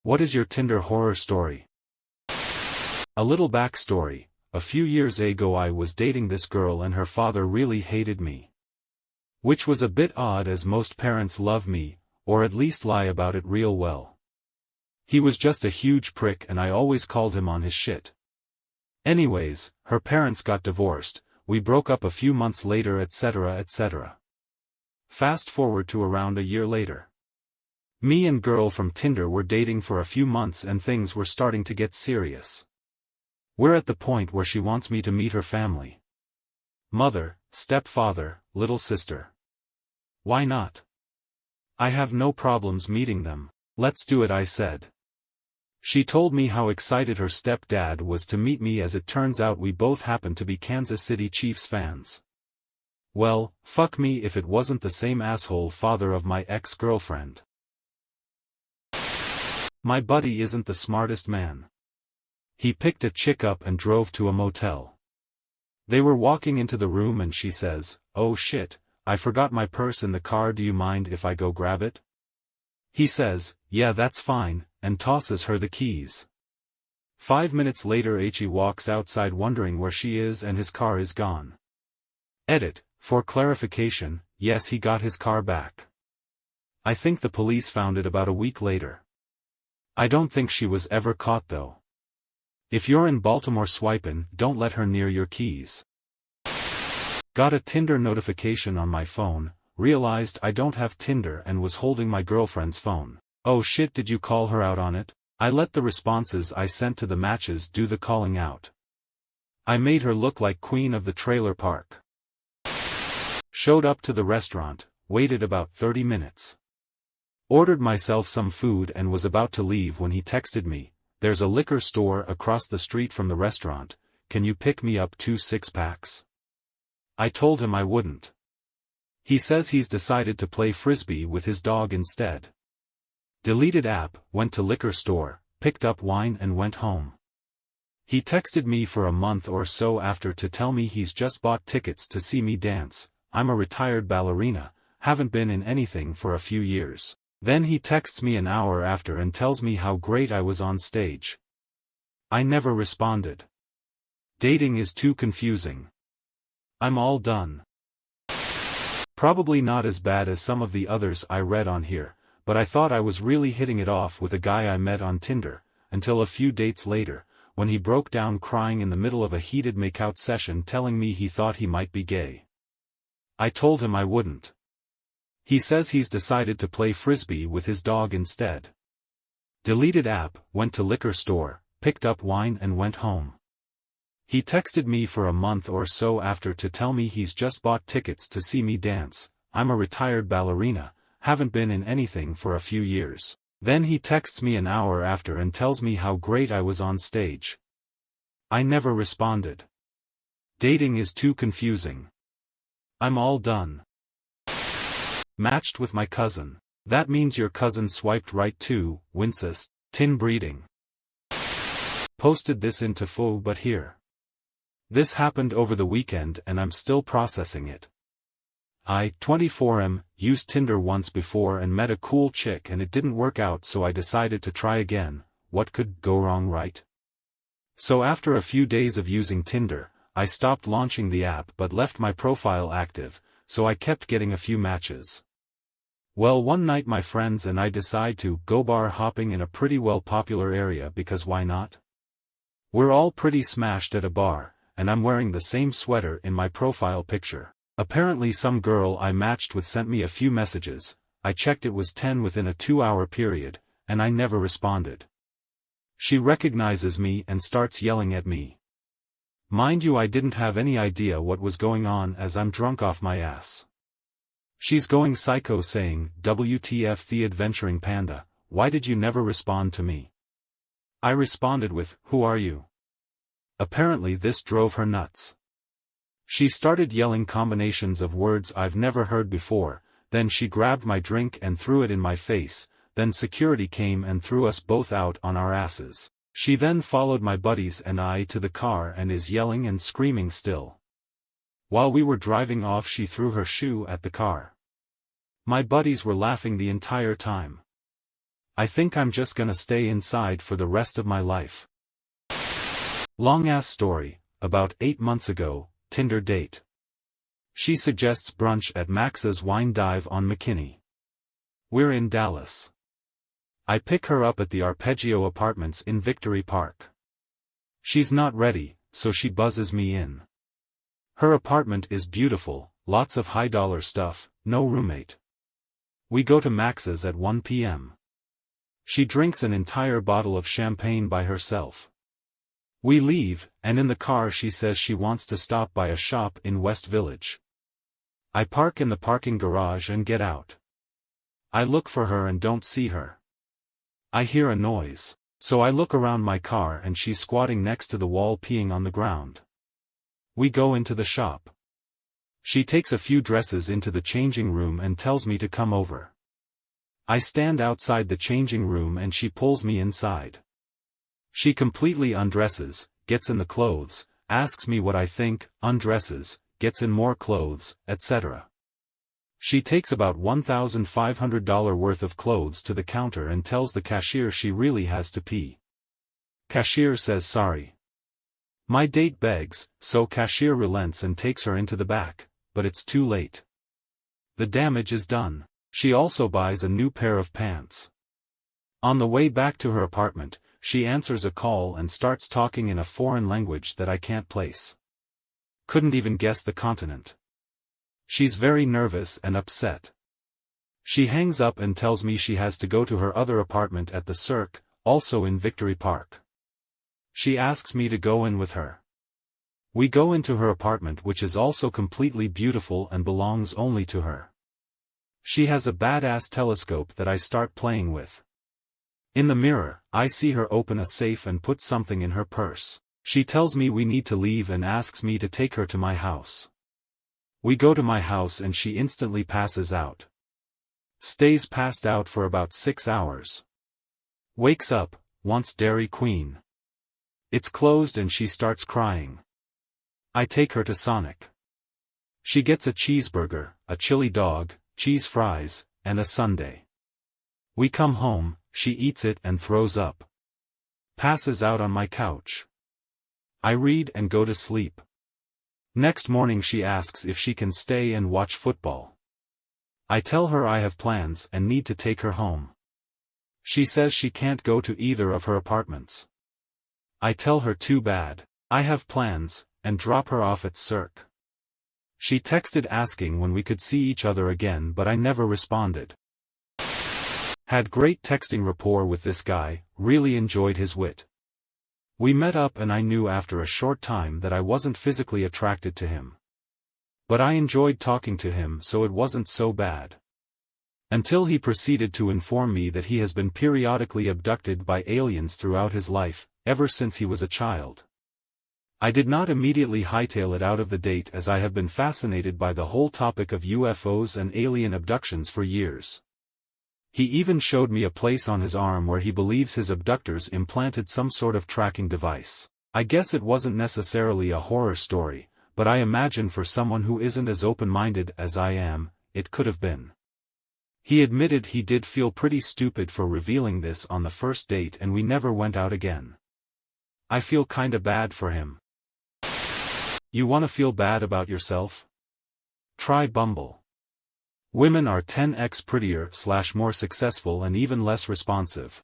What is your Tinder horror story? A little backstory. A few years ago I was dating this girl and her father really hated me. Which was a bit odd as most parents love me, or at least lie about it real well. He was just a huge prick and I always called him on his shit. Anyways, her parents got divorced, we broke up a few months later etc. etc. Fast forward to around a year later. Me and girl from Tinder were dating for a few months and things were starting to get serious. We're at the point where she wants me to meet her family. Mother, stepfather, little sister. Why not? I have no problems meeting them. Let's do it, I said. She told me how excited her stepdad was to meet me, as it turns out we both happen to be Kansas City Chiefs fans. Well, fuck me if it wasn't the same asshole father of my ex-girlfriend. My buddy isn't the smartest man. He picked a chick up and drove to a motel. They were walking into the room and she says, "Oh shit, I forgot my purse in the car, do you mind if I go grab it?" He says, "Yeah, that's fine," and tosses her the keys. 5 minutes later he walks outside wondering where she is and his car is gone. Edit, for clarification, yes, he got his car back. I think the police found it about a week later. I don't think she was ever caught though. If you're in Baltimore swiping, don't let her near your keys. Got a Tinder notification on my phone, realized I don't have Tinder and was holding my girlfriend's phone. Oh shit, did you call her out on it? I let the responses I sent to the matches do the calling out. I made her look like queen of the trailer park. Showed up to the restaurant, waited about 30 minutes. Ordered myself some food and was about to leave when he texted me, "There's a liquor store across the street from the restaurant, can you pick me up 2 6-packs?" I told him I wouldn't. He says he's decided to play frisbee with his dog instead. Deleted app, went to liquor store, picked up wine and went home. He texted me for a month or so after to tell me he's just bought tickets to see me dance. I'm a retired ballerina, haven't been in anything for a few years. Then he texts me an hour after and tells me how great I was on stage. I never responded. Dating is too confusing. I'm all done. Probably not as bad as some of the others I read on here, but I thought I was really hitting it off with a guy I met on Tinder, until a few dates later, when he broke down crying in the middle of a heated makeout session telling me he thought he might be gay. I told him I wouldn't. He says he's decided to play frisbee with his dog instead. Deleted app, went to liquor store, picked up wine and went home. He texted me for a month or so after to tell me he's just bought tickets to see me dance. I'm a retired ballerina, haven't been in anything for a few years. Then he texts me an hour after and tells me how great I was on stage. I never responded. Dating is too confusing. I'm all done. Matched with my cousin. That means your cousin swiped right too, Wincest, tin breeding. Posted this into fo but here. This happened over the weekend and I'm still processing it. I, 24M, used Tinder once before and met a cool chick and it didn't work out, so I decided to try again. What could go wrong, right? So after a few days of using Tinder, I stopped launching the app but left my profile active, so I kept getting a few matches. Well, one night my friends and I decide to go bar hopping in a pretty well popular area because why not? We're all pretty smashed at a bar, and I'm wearing the same sweater in my profile picture. Apparently some girl I matched with sent me a few messages. I checked, it was 10 within a 2-hour period, and I never responded. She recognizes me and starts yelling at me. Mind you, I didn't have any idea what was going on as I'm drunk off my ass. She's going psycho saying, "WTF the adventuring panda, why did you never respond to me?" I responded with, "Who are you?" Apparently this drove her nuts. She started yelling combinations of words I've never heard before, then she grabbed my drink and threw it in my face, then security came and threw us both out on our asses. She then followed my buddies and I to the car and is yelling and screaming still. While we were driving off she threw her shoe at the car. My buddies were laughing the entire time. I think I'm just gonna stay inside for the rest of my life. Long-ass story, about 8 months ago, Tinder date. She suggests brunch at Max's Wine Dive on McKinney. We're in Dallas. I pick her up at the Arpeggio Apartments in Victory Park. She's not ready, so she buzzes me in. Her apartment is beautiful, lots of high-dollar stuff, no roommate. We go to Max's at 1 p.m. She drinks an entire bottle of champagne by herself. We leave, and in the car she says she wants to stop by a shop in West Village. I park in the parking garage and get out. I look for her and don't see her. I hear a noise, so I look around my car and she's squatting next to the wall peeing on the ground. We go into the shop. She takes a few dresses into the changing room and tells me to come over. I stand outside the changing room and she pulls me inside. She completely undresses, gets in the clothes, asks me what I think, undresses, gets in more clothes, etc. She takes about $1,500 worth of clothes to the counter and tells the cashier she really has to pee. Cashier says sorry. My date begs, so cashier relents and takes her into the back, but it's too late. The damage is done. She also buys a new pair of pants. On the way back to her apartment, she answers a call and starts talking in a foreign language that I can't place. Couldn't even guess the continent. She's very nervous and upset. She hangs up and tells me she has to go to her other apartment at the Cirque, also in Victory Park. She asks me to go in with her. We go into her apartment, which is also completely beautiful and belongs only to her. She has a badass telescope that I start playing with. In the mirror, I see her open a safe and put something in her purse. She tells me we need to leave and asks me to take her to my house. We go to my house and she instantly passes out. Stays passed out for about 6 hours. Wakes up, wants Dairy Queen. It's closed and she starts crying. I take her to Sonic. She gets a cheeseburger, a chili dog, cheese fries, and a sundae. We come home, she eats it and throws up. Passes out on my couch. I read and go to sleep. Next morning she asks if she can stay and watch football. I tell her I have plans and need to take her home. She says she can't go to either of her apartments. I tell her too bad, I have plans, and drop her off at Cirque. She texted asking when we could see each other again, but I never responded. Had great texting rapport with this guy, really enjoyed his wit. We met up and I knew after a short time that I wasn't physically attracted to him. But I enjoyed talking to him, so it wasn't so bad. Until he proceeded to inform me that he has been periodically abducted by aliens throughout his life, ever since he was a child. I did not immediately hightail it out of the date, as I have been fascinated by the whole topic of UFOs and alien abductions for years. He even showed me a place on his arm where he believes his abductors implanted some sort of tracking device. I guess it wasn't necessarily a horror story, but I imagine for someone who isn't as open-minded as I am, it could have been. He admitted he did feel pretty stupid for revealing this on the first date and we never went out again. I feel kinda bad for him. You wanna feel bad about yourself? Try Bumble. Women are 10x prettier / more successful and even less responsive.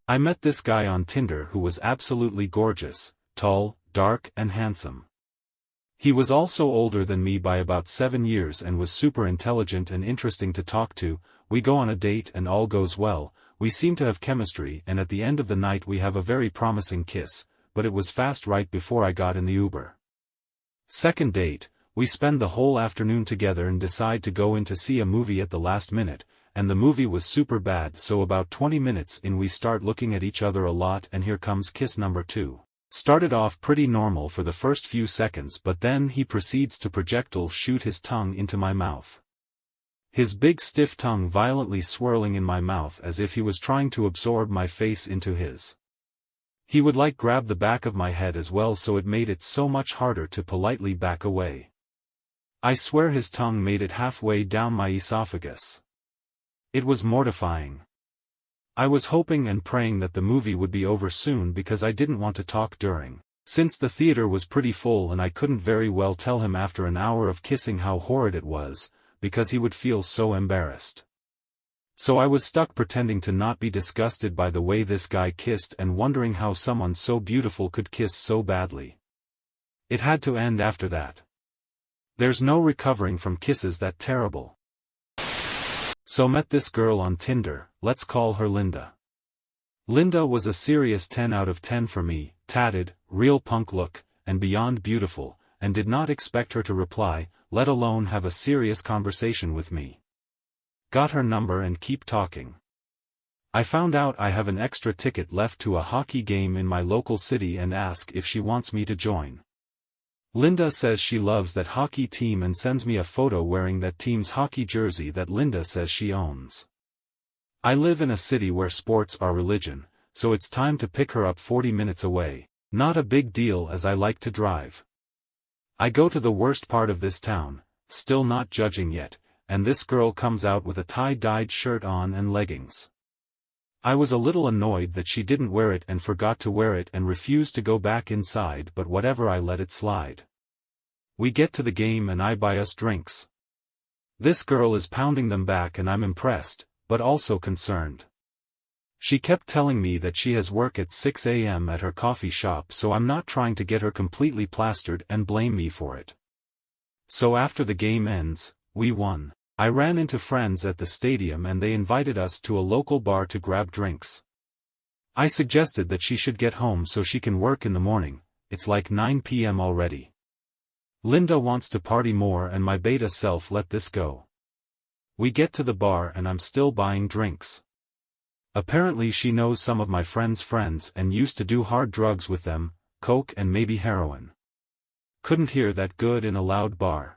I met this guy on Tinder who was absolutely gorgeous, tall, dark, and handsome. He was also older than me by about 7 years and was super intelligent and interesting to talk to. We go on a date and all goes well, we seem to have chemistry and at the end of the night we have a very promising kiss, but it was fast right before I got in the Uber. Second date, we spend the whole afternoon together and decide to go in to see a movie at the last minute, and the movie was super bad, so about 20 minutes in we start looking at each other a lot and here comes kiss number 2. Started off pretty normal for the first few seconds, but then he proceeds to projectile shoot his tongue into my mouth. His big stiff tongue violently swirling in my mouth as if he was trying to absorb my face into his. He would like grab the back of my head as well, so it made it so much harder to politely back away. I swear his tongue made it halfway down my esophagus. It was mortifying. I was hoping and praying that the movie would be over soon because I didn't want to talk during, since the theater was pretty full and I couldn't very well tell him after an hour of kissing how horrid it was, because he would feel so embarrassed. So I was stuck pretending to not be disgusted by the way this guy kissed and wondering how someone so beautiful could kiss so badly. It had to end after that. There's no recovering from kisses that terrible. So met this girl on Tinder, let's call her Linda. Linda was a serious 10 out of 10 for me, tatted, real punk look, and beyond beautiful, and did not expect her to reply, let alone have a serious conversation with me. Got her number and keep talking. I found out I have an extra ticket left to a hockey game in my local city and ask if she wants me to join. Linda says she loves that hockey team and sends me a photo wearing that team's hockey jersey that Linda says she owns. I live in a city where sports are religion, so it's time to pick her up 40 minutes away, not a big deal as I like to drive. I go to the worst part of this town, still not judging yet, and this girl comes out with a tie-dyed shirt on and leggings. I was a little annoyed that she didn't wear it and forgot to wear it and refused to go back inside, but whatever, I let it slide. We get to the game and I buy us drinks. This girl is pounding them back and I'm impressed, but also concerned. She kept telling me that she has work at 6 a.m. at her coffee shop, so I'm not trying to get her completely plastered and blame me for it. So after the game ends, we won. I ran into friends at the stadium and they invited us to a local bar to grab drinks. I suggested that she should get home so she can work in the morning, it's like 9 p.m. already. Linda wants to party more and my beta self let this go. We get to the bar and I'm still buying drinks. Apparently she knows some of my friends' friends and used to do hard drugs with them, coke and maybe heroin. Couldn't hear that good in a loud bar.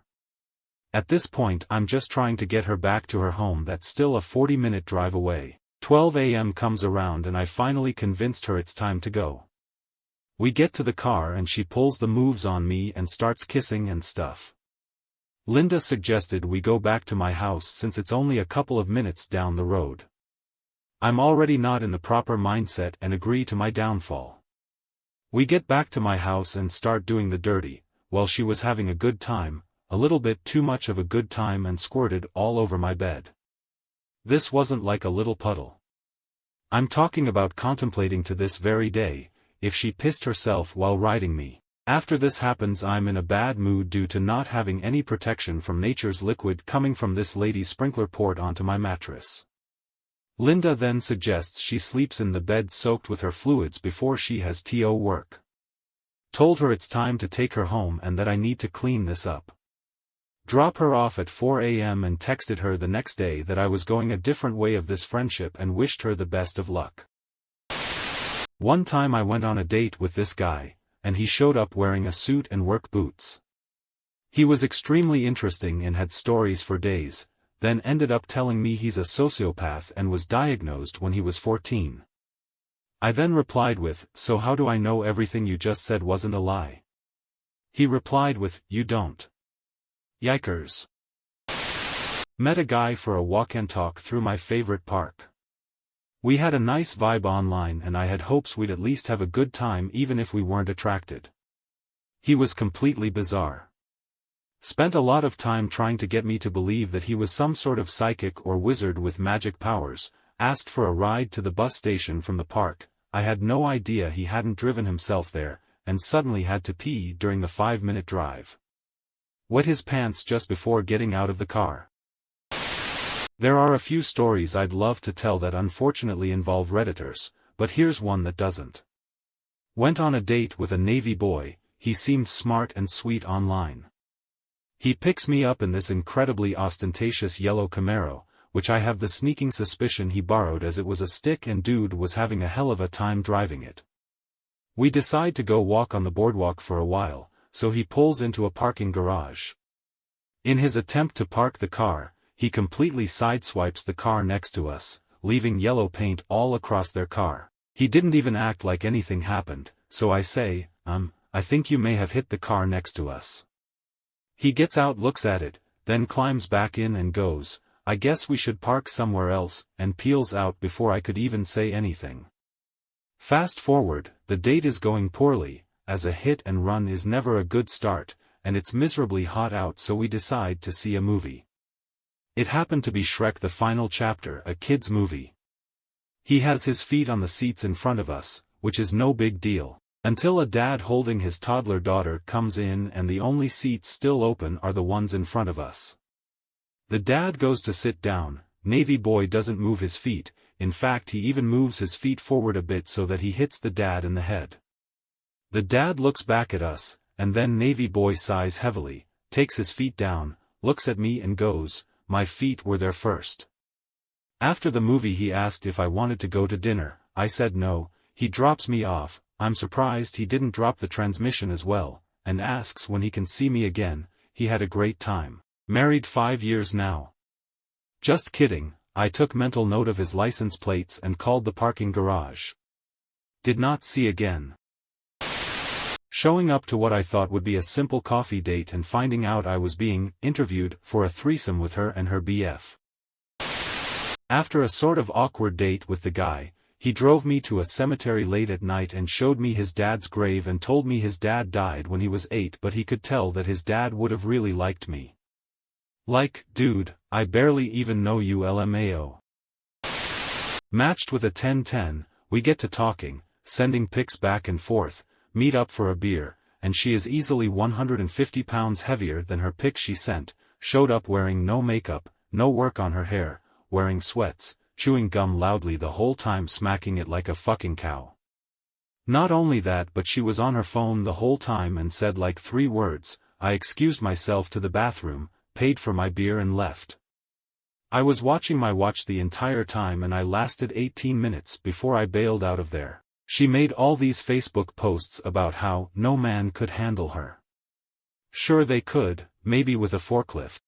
At this point I'm just trying to get her back to her home that's still a 40-minute drive away. 12 a.m. comes around and I finally convinced her it's time to go. We get to the car and she pulls the moves on me and starts kissing and stuff. Linda suggested we go back to my house since it's only a couple of minutes down the road. I'm already not in the proper mindset and agree to my downfall. We get back to my house and start doing the dirty, while she was having a good time, a little bit too much of a good time, and squirted all over my bed. This wasn't like a little puddle. I'm talking about contemplating to this very day, if she pissed herself while riding me. After this happens I'm in a bad mood due to not having any protection from nature's liquid coming from this lady's sprinkler port onto my mattress. Linda then suggests she sleeps in the bed soaked with her fluids before she has to work. Told her it's time to take her home and that I need to clean this up. Drop her off at 4 a.m. and texted her the next day that I was going a different way of this friendship and wished her the best of luck. One time I went on a date with this guy, and he showed up wearing a suit and work boots. He was extremely interesting and had stories for days, then ended up telling me he's a sociopath and was diagnosed when he was 14. I then replied with, "So how do I know everything you just said wasn't a lie?" He replied with, "You don't." Yikers. Met a guy for a walk and talk through my favorite park. We had a nice vibe online and I had hopes we'd at least have a good time even if we weren't attracted. He was completely bizarre. Spent a lot of time trying to get me to believe that he was some sort of psychic or wizard with magic powers, asked for a ride to the bus station from the park. I had no idea he hadn't driven himself there, and suddenly had to pee during the 5-minute drive. Wet his pants just before getting out of the car. There are a few stories I'd love to tell that unfortunately involve Redditors, but here's one that doesn't. Went on a date with a Navy boy, he seemed smart and sweet online. He picks me up in this incredibly ostentatious yellow Camaro, which I have the sneaking suspicion he borrowed as it was a stick and dude was having a hell of a time driving it. We decide to go walk on the boardwalk for a while, so he pulls into a parking garage. In his attempt to park the car, he completely sideswipes the car next to us, leaving yellow paint all across their car. He didn't even act like anything happened, so I say, I think you may have hit the car next to us. He gets out, looks at it, then climbs back in and goes, I guess we should park somewhere else, and peels out before I could even say anything. Fast forward, the date is going poorly, as a hit and run is never a good start, and it's miserably hot out, so we decide to see a movie. It happened to be Shrek the Final Chapter, a kid's movie. He has his feet on the seats in front of us, which is no big deal, until a dad holding his toddler daughter comes in and the only seats still open are the ones in front of us. The dad goes to sit down. Navy boy doesn't move his feet, in fact he even moves his feet forward a bit so that he hits the dad in the head. The dad looks back at us, and then Navy boy sighs heavily, takes his feet down, looks at me and goes, "My feet were there first." After the movie he asked if I wanted to go to dinner. I said no. He drops me off. I'm surprised he didn't drop the transmission as well, and asks when he can see me again. He had a great time. Married 5 years now. Just kidding, I took mental note of his license plates and called the parking garage. Did not see again. Showing up to what I thought would be a simple coffee date and finding out I was being interviewed for a threesome with her and her BF. After a sort of awkward date with the guy, he drove me to a cemetery late at night and showed me his dad's grave and told me his dad died when he was 8, but he could tell that his dad would have really liked me. Like, dude, I barely even know you LMAO. Matched with a 10-10, we get to talking, sending pics back and forth, meet up for a beer, and she is easily 150 pounds heavier than her pic she sent, showed up wearing no makeup, no work on her hair, wearing sweats, chewing gum loudly the whole time, smacking it like a fucking cow. Not only that, but she was on her phone the whole time and said like 3 words. I excused myself to the bathroom, paid for my beer and left. I was watching my watch the entire time and I lasted 18 minutes before I bailed out of there. She made all these Facebook posts about how no man could handle her. Sure they could, maybe with a forklift.